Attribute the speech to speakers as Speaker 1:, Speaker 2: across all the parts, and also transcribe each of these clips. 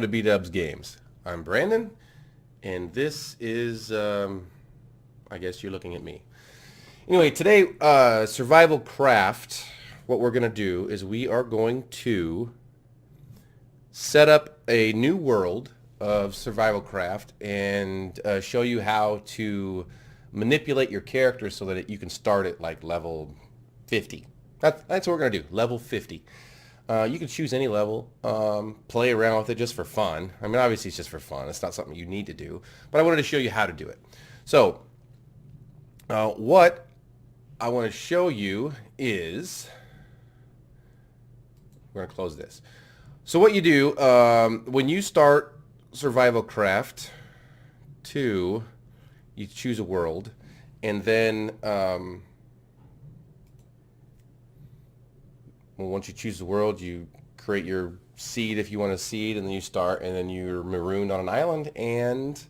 Speaker 1: Welcome to B-Dubs Games. I'm Brandon, and this is, I guess you're looking at me. Anyway, today, Survival Craft, what we're going to do is we are going to set up a new world of Survival Craft and show you how to manipulate your character so that you can start at like level 50. That's what we're going to do, level 50. You can choose any level, play around with it just for fun. I mean, obviously it's just for fun. It's not something you need to do, but I wanted to show you how to do it. So, what I want to show you is, we're going to close this. So what you do, when you start Survival Craft 2, you choose a world, and then, well, once you choose the world, you create your seed if you want a seed, and then you start, and then you're marooned on an island, and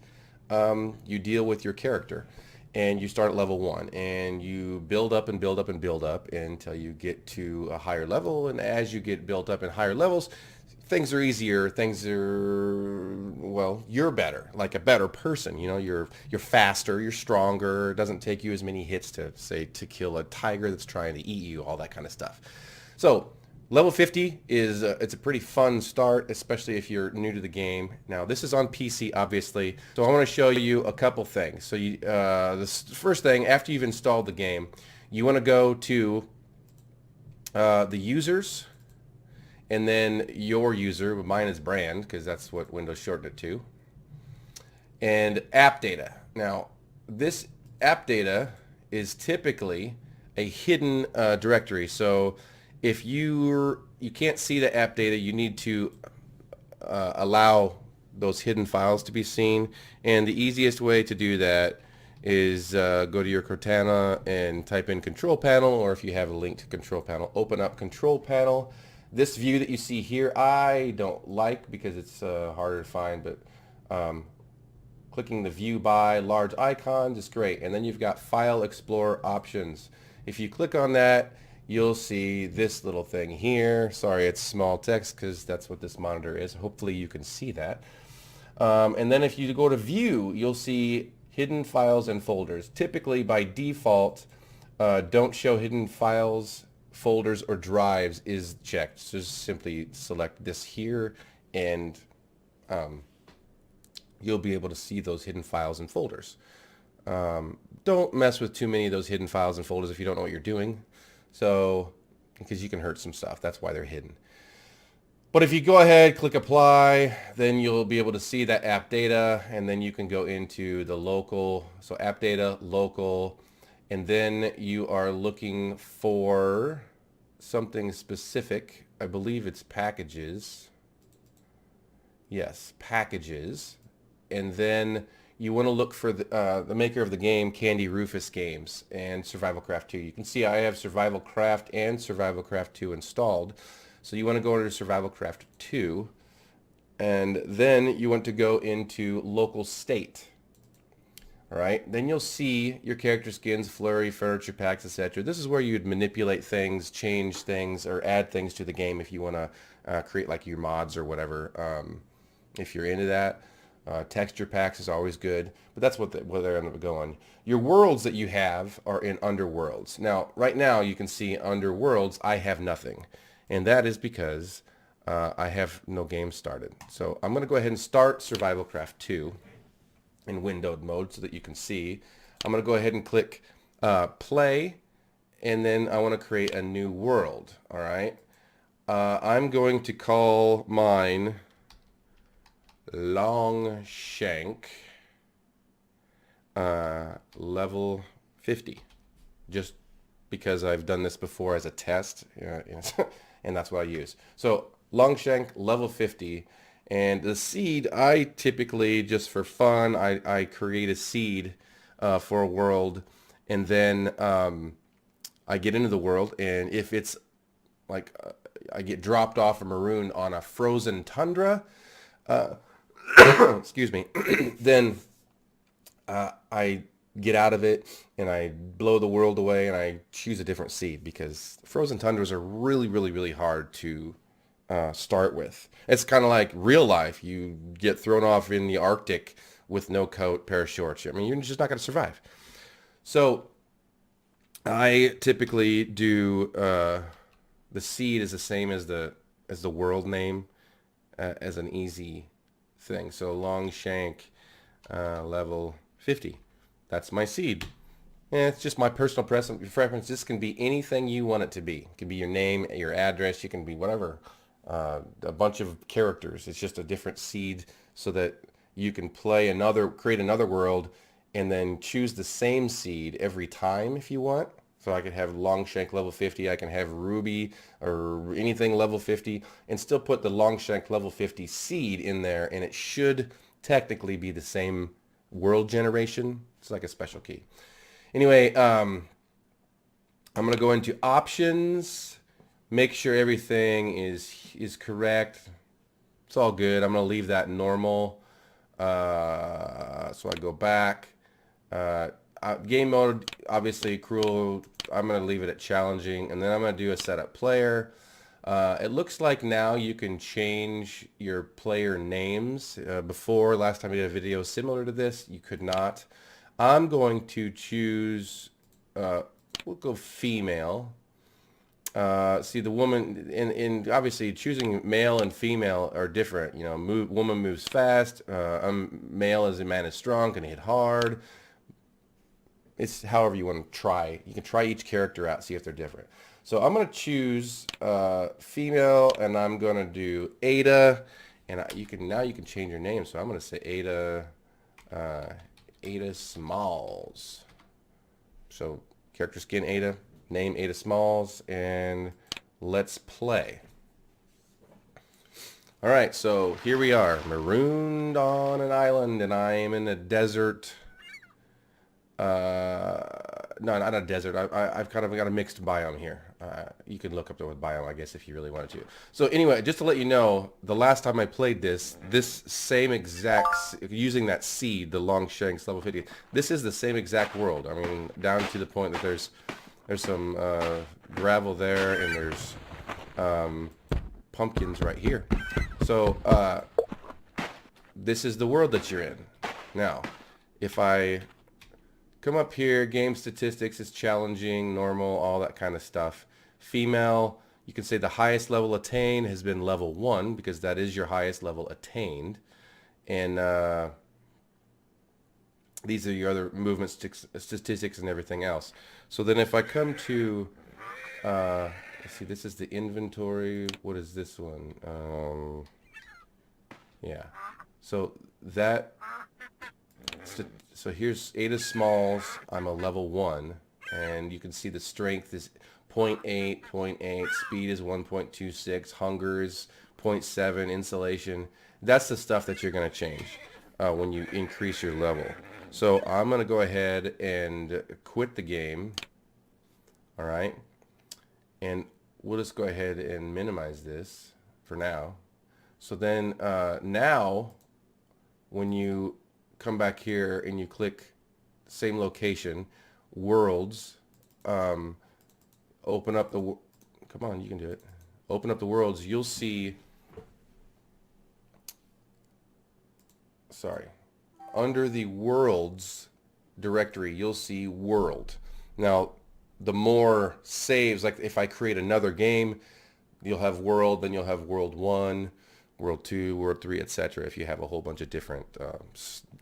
Speaker 1: you deal with your character. And you start at level 1, and you build up and build up and build up until you get to a higher level. And as you get built up in higher levels, things are easier. Things are, well, you're better, like a better person. You know, you're faster, you're stronger. It doesn't take you as many hits to, say, to kill a tiger that's trying to eat you, all that kind of stuff. So level 50 is it's a pretty fun start, especially if you're new to the game. Now this is on PC, obviously, so I want to show you a couple things. So you, the first thing, after you've installed the game, you want to go to the users, and then your user. Mine is brand because that's what Windows shortened it to, and app data. Now this app data is typically a hidden directory. So if you can't see the app data, you need to allow those hidden files to be seen. And the easiest way to do that is go to your Cortana and type in control panel, or if you have a link to control panel, open up control panel. This view that you see here, I don't like because it's harder to find, but clicking the view by large icons is great. And then you've got file explorer options. If you click on that, you'll see this little thing here. Sorry, it's small text because that's what this monitor is. Hopefully you can see that. And then if you go to view, you'll see hidden files and folders. Typically by default, don't show hidden files, folders, or drives is checked. So just simply select this here, and you'll be able to see those hidden files and folders. Don't mess with too many of those hidden files and folders if you don't know what you're doing. So, because you can hurt some stuff, that's why they're hidden. But if you go ahead, click apply, then you'll be able to see that app data, and then you can go into the local, so app data, local, and then you are looking for something specific. I believe it's packages. Yes, packages. And then you want to look for the maker of the game, Candy Rufus Games, and Survival Craft 2. You can see I have Survival Craft and Survival Craft 2 installed. So you want to go into Survival Craft 2, and then you want to go into local state. All right, then you'll see your character skins, flurry, furniture packs, etc. This is where you'd manipulate things, change things, or add things to the game if you want to create like your mods or whatever, if you're into that. Texture packs is always good, but that's where they're end up going. Your worlds that you have are in underworlds. Now, right now you can see underworlds, I have nothing, and that is because I have no game started. So I'm going to go ahead and start Survival Craft 2 in windowed mode so that you can see. I'm going to go ahead and click play, and then I want to create a new world. All right, I'm going to call mine Long Shank level 50, just because I've done this before as a test, and that's what I use. So Long Shank level 50, and the seed, I typically, just for fun, I create a seed for a world, and then I get into the world, and if it's like I get dropped off a maroon on a frozen tundra, excuse me, then I get out of it and I blow the world away and I choose a different seed, because frozen tundras are really, really, really hard to start with. It's kind of like real life. You get thrown off in the Arctic with no coat, pair of shorts. I mean, you're just not going to survive. So I typically do the seed is the same as the world name as an easy thing. So Longshank level 50. That's my seed. And it's just my personal preference. This can be anything you want it to be. It can be your name, your address. You can be whatever. A bunch of characters. It's just a different seed so that you can create another world, and then choose the same seed every time if you want. So I could have Longshank level 50. I can have Ruby or anything level 50, and still put the Longshank level 50 seed in there, and it should technically be the same world generation. It's like a special key. Anyway, I'm going to go into options, make sure everything is correct. It's all good. I'm going to leave that normal. So I go back. Game mode, obviously cruel. I'm going to leave it at challenging, and then I'm going to do a setup player. It looks like now you can change your player names. Before, last time I did a video similar to this, you could not. I'm going to choose, we'll go female. See, the woman, in obviously choosing male and female are different. You know, woman moves fast. Male as a man is strong, can hit hard. It's however you want to try. You can try each character out, see if they're different. So I'm going to choose female, and I'm going to do Ada. And you can change your name. So I'm going to say Ada. Ada Smalls. So character skin Ada, name Ada Smalls, and let's play. All right, so here we are, marooned on an island, and I am in a desert. No, not a desert. I've kind of got a mixed biome here. You can look up the biome, I guess, if you really wanted to. So anyway, just to let you know, the last time I played this same exact, using that seed, the Longshanks level 50, this is the same exact world. I mean, down to the point that there's some gravel there, and there's pumpkins right here. So this is the world that you're in. Now, if I come up here, game statistics is challenging, normal, all that kind of stuff. Female, you can say the highest level attained has been level 1, because that is your highest level attained. And these are your other movement statistics and everything else. So then if I come to, let's see, this is the inventory. What is this one? Yeah. So that... So here's Ada Smalls. I'm a level 1, and you can see the strength is 0.8, speed is 1.26, hunger is 0.7, insulation. That's the stuff that you're going to change when you increase your level. So I'm going to go ahead and quit the game. All right. And we'll just go ahead and minimize this for now. So then now when you come back here and you click same location, worlds, open up the, come on, you can do it. Open up the worlds, you'll see, sorry, under the worlds directory, you'll see world. Now, the more saves, like if I create another game, you'll have world, then you'll have world 1, world 2, world 3, etc. if you have a whole bunch of different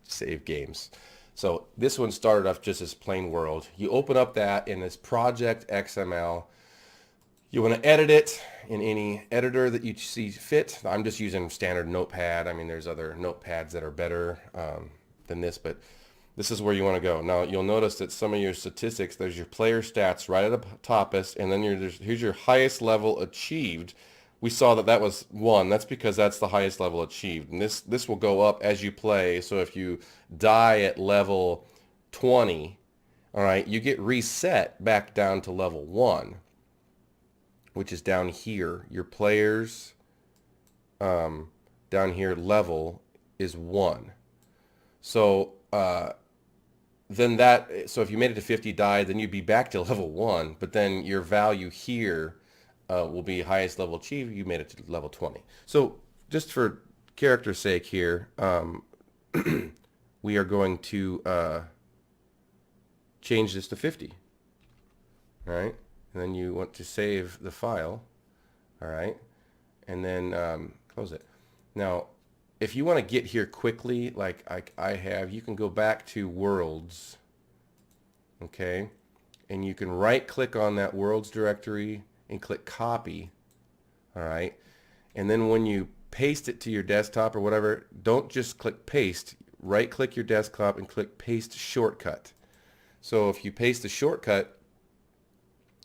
Speaker 1: save games. So this one started off just as plain world. You open up that in this project XML. You want to edit it in any editor that you see fit. I'm just using standard Notepad. I mean, there's other notepads that are better than this, but this is where you want to go. Now, you'll notice that some of your statistics, there's your player stats right at the toppest, and then here's your highest level achieved. We saw that was 1. That's because that's the highest level achieved. And this will go up as you play. So if you die at level 20, all right, you get reset back down to level 1, which is down here. Your players down here level is 1. So then so if you made it to 50, died, then you'd be back to level 1. But then your value here will be highest level achieved. You made it to level 20. So just for character's sake here, we are going to change this to 50. All right, and then you want to save the file. All right, and then close it. Now, if you want to get here quickly, like I have, you can go back to Worlds, okay, and you can right-click on that Worlds directory and click Copy, all right, and then when you paste it to your desktop or whatever, don't just click Paste. Right-click your desktop and click Paste Shortcut. So if you paste the shortcut,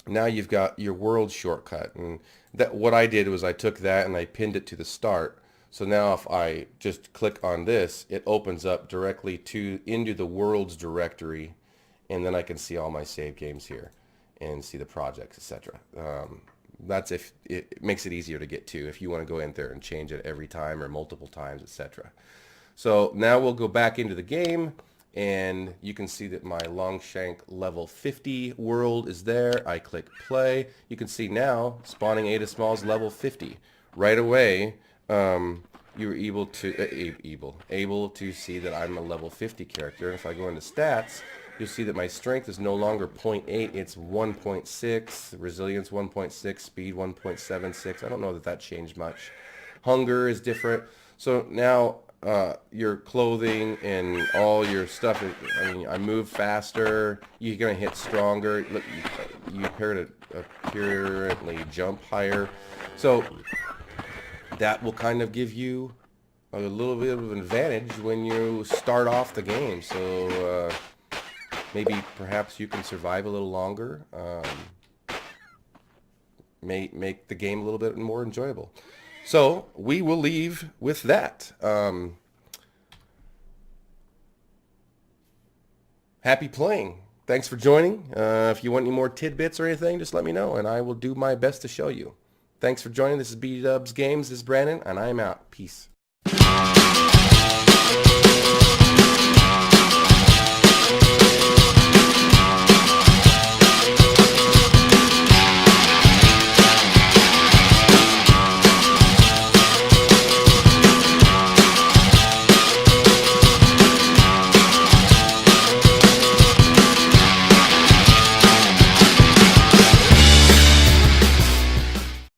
Speaker 1: now you've got your world shortcut. And that what I did was I took that and I pinned it to the start. So now if I just click on this, it opens up directly into the worlds directory, and then I can see all my save games here and see the projects, etc. That's if it makes it easier to get to if you want to go in there and change it every time or multiple times, etc. So now we'll go back into the game, and you can see that my Longshank level 50 world is there. I click play. You can see now spawning Ada Smalls level 50. Right away, you're able to see that I'm a level 50 character. If I go into stats, you'll see that my strength is no longer 0.8, it's 1.6, resilience 1.6, speed 1.76. I don't know that that changed much. Hunger is different. So now your clothing and all your stuff, I mean, I move faster, you're going to hit stronger, look, you apparently jump higher. So that will kind of give you a little bit of an advantage when you start off the game. So maybe perhaps you can survive a little longer, make the game a little bit more enjoyable. So we will leave with that. Happy playing. Thanks for joining. If you want any more tidbits or anything, just let me know, and I will do my best to show you. Thanks for joining. This is B-Dubs Games. This is Brandon, and I'm out. Peace.